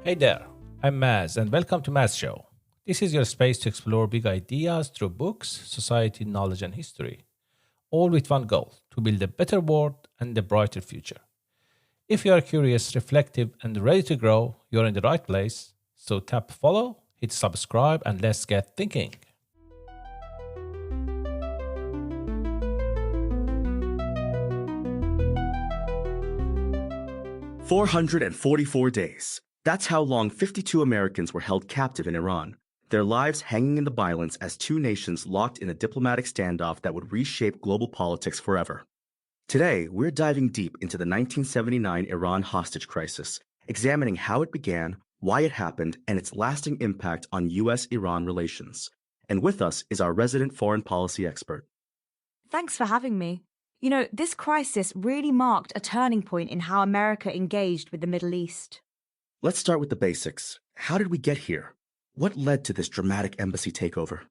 Hey there, I'm Maz, and welcome to Maz Show. This is your space to explore big ideas through books, society, knowledge, and history, all with one goal to build a better world and a brighter future. If you are curious, reflective, and ready to grow, you're in the right place. So tap follow, hit subscribe, and let's get thinking. 444 days. That's how long 52 Americans were held captive in Iran, their lives hanging in the balance as two nations locked in a diplomatic standoff that would reshape global politics forever. Today, we're diving deep into the 1979 Iran hostage crisis, examining how it began, why it happened, and its lasting impact on U.S.-Iran relations. And with us is our resident foreign policy expert. Thanks for having me. You know, this crisis really marked a turning point in how America engaged with the Middle East. Let's start with the basics. How did we get here? What led to this dramatic embassy takeover?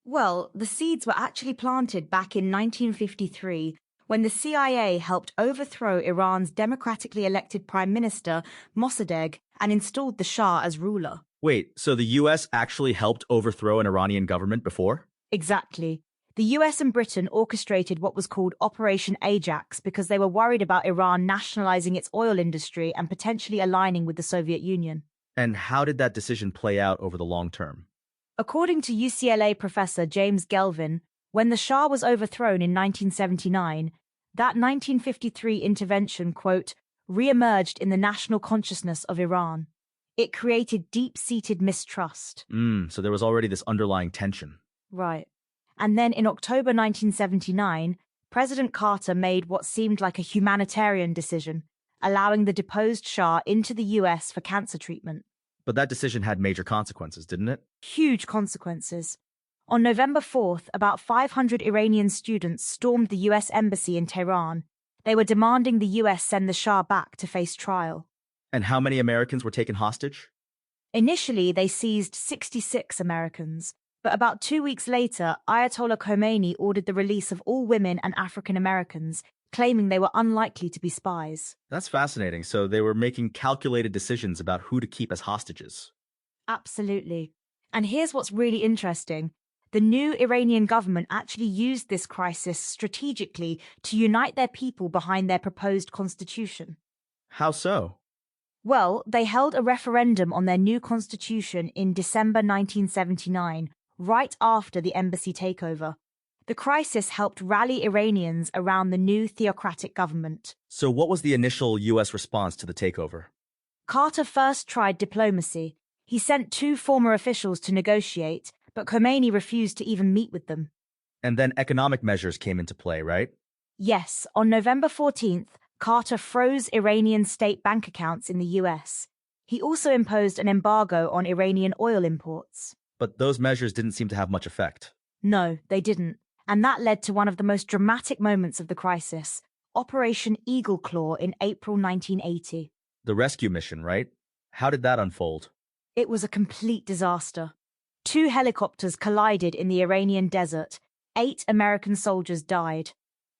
Well, the seeds were actually planted back in 1953 when the CIA helped overthrow Iran's democratically elected Prime Minister, Mossadegh, and installed the Shah as ruler. Wait, so the U.S. actually helped overthrow an Iranian government before? Exactly. The US and Britain orchestrated what was called Operation Ajax because they were worried about Iran nationalizing its oil industry and potentially aligning with the Soviet Union. And how did that decision play out over the long term? According to UCLA professor James Gelvin, when the Shah was overthrown in 1979, that 1953 intervention, quote, re-emerged in the national consciousness of Iran. It created deep-seated mistrust. So there was already this underlying tension. Right. And then in October 1979, President Carter made what seemed like a humanitarian decision, allowing the deposed Shah into the US for cancer treatment. But that decision had major consequences, didn't it? Huge consequences. On November 4th, about 500 Iranian students stormed the US embassy in Tehran. They were demanding the US send the Shah back to face trial. And how many Americans were taken hostage? Initially, they seized 66 Americans. But about 2 weeks later, Ayatollah Khomeini ordered the release of all women and African Americans, claiming they were unlikely to be spies. That's fascinating. So they were making calculated decisions about who to keep as hostages. Absolutely. And here's what's really interesting. The new Iranian government actually used this crisis strategically to unite their people behind their proposed constitution. How so? Well, they held a referendum on their new constitution in December 1979, right after the embassy takeover. The crisis helped rally Iranians around the new theocratic government. So what was the initial U.S. response to the takeover? Carter first tried diplomacy. He sent two former officials to negotiate, but Khomeini refused to even meet with them. And then economic measures came into play, right? Yes, on November 14th, Carter froze Iranian state bank accounts in the US. He also imposed an embargo on Iranian oil imports. But those measures didn't seem to have much effect. No, they didn't. And that led to one of the most dramatic moments of the crisis, Operation Eagle Claw in April 1980. The rescue mission, right? How did that unfold? It was a complete disaster. 2 helicopters collided in the Iranian desert. 8 American soldiers died.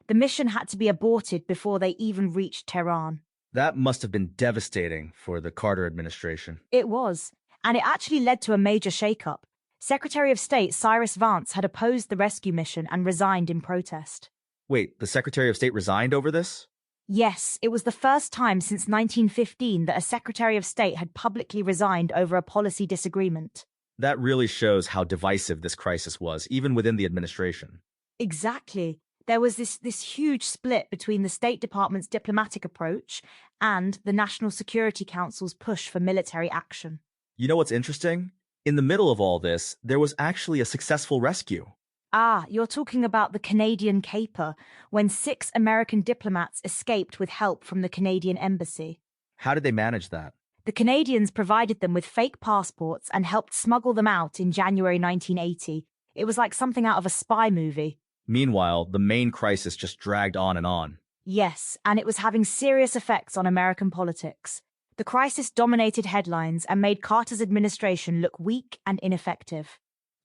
The mission had to be aborted before they even reached Tehran. That must have been devastating for the Carter administration. It was. And it actually led to a major shakeup. Secretary of State Cyrus Vance had opposed the rescue mission and resigned in protest. Wait, the Secretary of State resigned over this? Yes, it was the first time since 1915 that a Secretary of State had publicly resigned over a policy disagreement. That really shows how divisive this crisis was, even within the administration. Exactly. There was this huge split between the State Department's diplomatic approach and the National Security Council's push for military action. You know what's interesting? In the middle of all this, there was actually a successful rescue. Ah, you're talking about the Canadian caper, when 6 American diplomats escaped with help from the Canadian embassy. How did they manage that? The Canadians provided them with fake passports and helped smuggle them out in January 1980. It was like something out of a spy movie. Meanwhile, the main crisis just dragged on and on. Yes, and it was having serious effects on American politics. The crisis dominated headlines and made Carter's administration look weak and ineffective.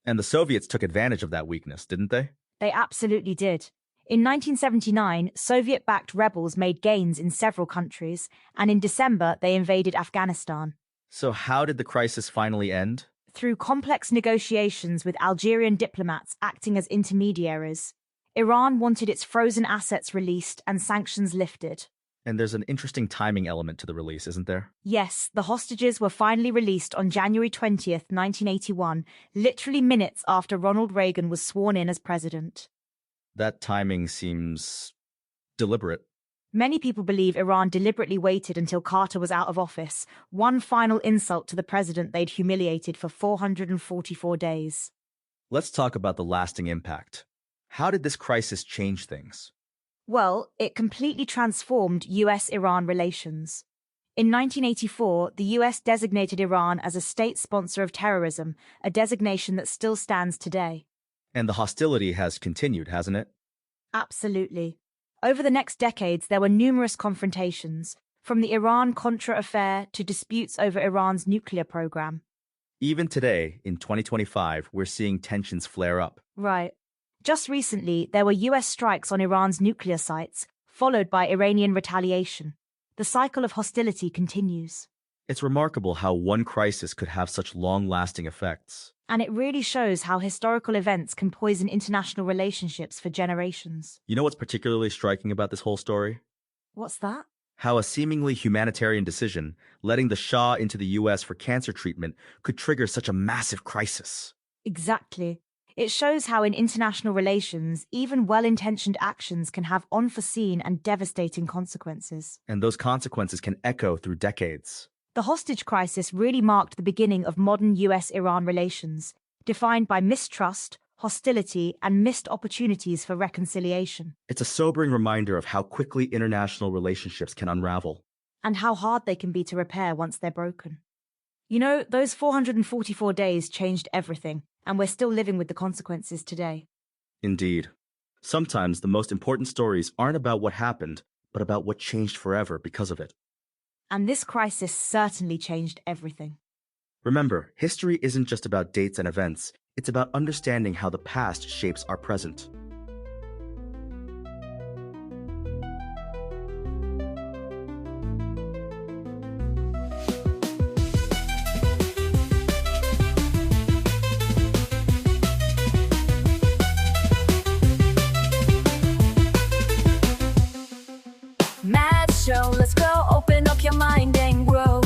And the Soviets took advantage of that weakness, didn't they? They absolutely did. In 1979, Soviet-backed rebels made gains in several countries, and in December they invaded Afghanistan. So how did the crisis finally end? Through complex negotiations with Algerian diplomats acting as intermediaries, Iran wanted its frozen assets released and sanctions lifted. And there's an interesting timing element to the release, isn't there? Yes, the hostages were finally released on January 20th, 1981, literally minutes after Ronald Reagan was sworn in as president. That timing seems deliberate. Many people believe Iran deliberately waited until Carter was out of office, one final insult to the president they'd humiliated for 444 days. Let's talk about the lasting impact. How did this crisis change things? Well, it completely transformed US-Iran relations. In 1984, the US designated Iran as a state sponsor of terrorism, a designation that still stands today. And the hostility has continued, hasn't it? Absolutely. Over the next decades, there were numerous confrontations, from the Iran-Contra affair to disputes over Iran's nuclear program. Even today, in 2025, we're seeing tensions flare up. Right. Just recently, there were US strikes on Iran's nuclear sites, followed by Iranian retaliation. The cycle of hostility continues. It's remarkable how one crisis could have such long-lasting effects. And it really shows how historical events can poison international relationships for generations. You know what's particularly striking about this whole story? What's that? How a seemingly humanitarian decision, letting the Shah into the US for cancer treatment, could trigger such a massive crisis. Exactly. It shows how in international relations, even well-intentioned actions can have unforeseen and devastating consequences. And those consequences can echo through decades. The hostage crisis really marked the beginning of modern US-Iran relations, defined by mistrust, hostility, and missed opportunities for reconciliation. It's a sobering reminder of how quickly international relationships can unravel. And how hard they can be to repair once they're broken. You know, those 444 days changed everything, and we're still living with the consequences today. Indeed. Sometimes the most important stories aren't about what happened, but about what changed forever because of it. And this crisis certainly changed everything. Remember, history isn't just about dates and events. It's about understanding how the past shapes our present. Show, let's go, open up your mind and grow.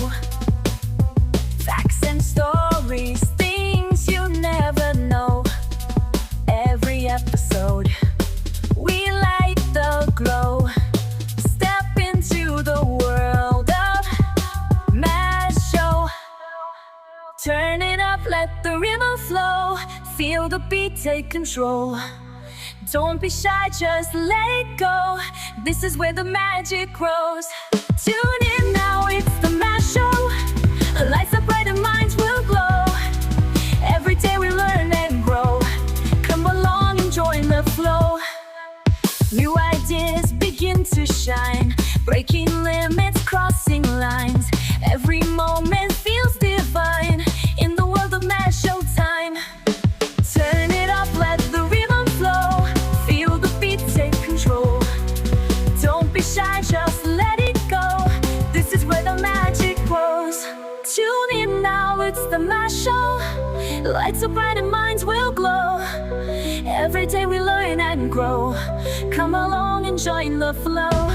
Facts and stories, things you never know. Every episode, we light the glow. Step into the world of Mass Show. Turn it up, let the rhythm flow. Feel the beat, take control. Don't be shy, just let it go. This is where the magic grows. Tune in now, it's the Mass Show. Lights up bright and minds will glow. Every day we learn and grow. Come along and join the flow. New ideas begin to shine. Breaking limits, crossing lines. Every moment feels divine. In the world of Mass Show time. Turn it up, let the rhythm flow. Feel the beat, take control. Don't be shy, just let it go. This is where the magic grows. Tune in now, it's the Mass Show. Lights up bright and minds will glow. Every day we learn and grow. Come along and join the flow.